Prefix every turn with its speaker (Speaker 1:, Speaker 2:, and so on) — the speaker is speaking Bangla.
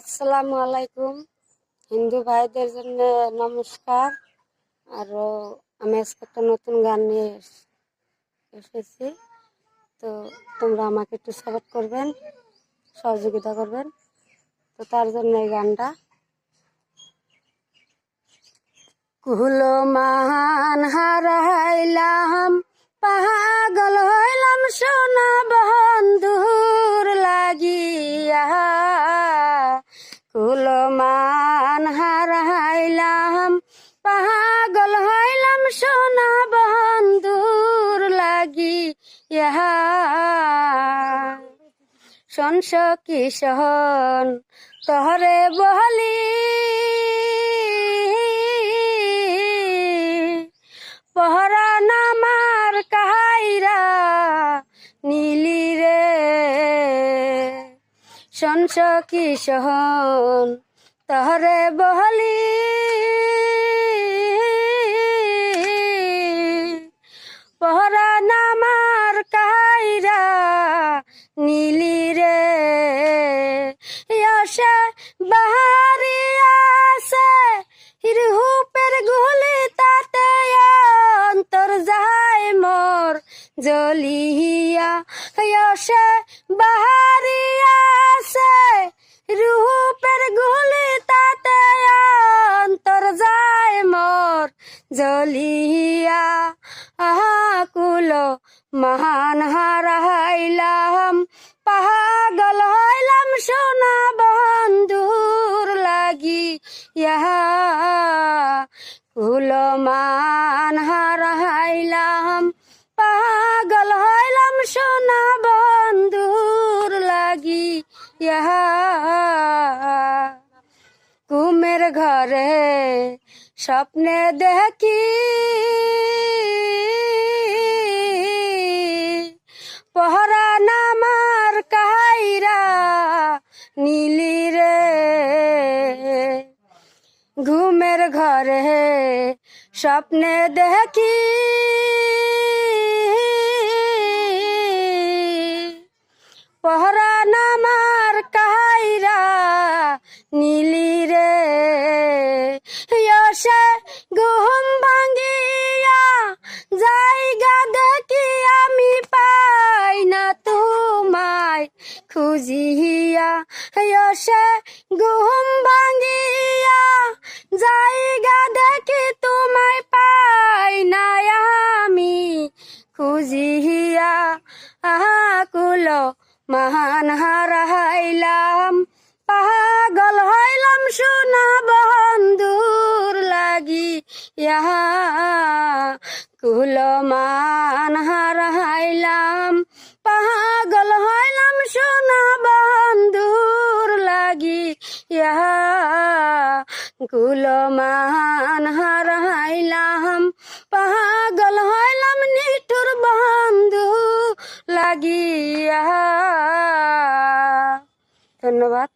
Speaker 1: আসসালামু আলাইকুম। হিন্দু ভাইদের জন্য নমস্কার। আর আমি আজকে একটা নতুন গান নিয়ে এসেছি। তো তোমরা আমাকে একটু সাপোর্ট করবেন, সহযোগিতা করবেন। তো তার জন্য এই গানটা। কুলো মান হারাইলাম, পাগল হইলাম সোনা বন্ধুর লাগিয়া। কুলো মান হারাইলাম, পাগল হইলাম সোনা বন্ধুর লাগিয়া। শোন সখী শোন, তহরে বলি পহরান আমার কাহাইরা নীলি রে। শোন সখী শোন, তহরে বলি পহরান আমার কাহাইরা নীলি রে। আসে বাহারি আসে রূপের গুলি, তাতে অন্তর যায় মোর জ্বলিয়া। আসে বাহারি আসে রূপের গুলি, তাতে অন্তর যায় মোর জ্বলিয়া। কুলো মহান হারাইলাম, পাগল হইলাম সোনা বন্ধুর লাগিয়া। কুলো মান হারাইলাম, পাগল হইলাম সোনা বন্ধুর লাগিয়া। ঘুমের ঘরে স্বপ্নে দেখি পহরান আমার কাহাইরা নীলি রে। ঘুমের ঘরে স্বপ্নে দেখি পহরান আমার কাহাইরা নীলি রে। আসে ঘুম ভাঙ্গিয়া জায়গা দেখি, আমি পাই না তোমায় খুঁজিয়া। আসে ঘুম ভাঙ্গিয়া জায়গা দেখি, তোমায় পাই না আমি খুঁজিয়া। কুলো মহান হারাইলাম, পাগল হইলাম সোনা বন্ধুর লাগিয়া। কুলো মান হারাইলাম, পাগল হইলাম সোনা বন্ধুর লাগিয়া। কুলো মান হারাইলাম, পাগল হইলাম নিঠুর বন্ধু লাগিয়া। ধন্যবাদ।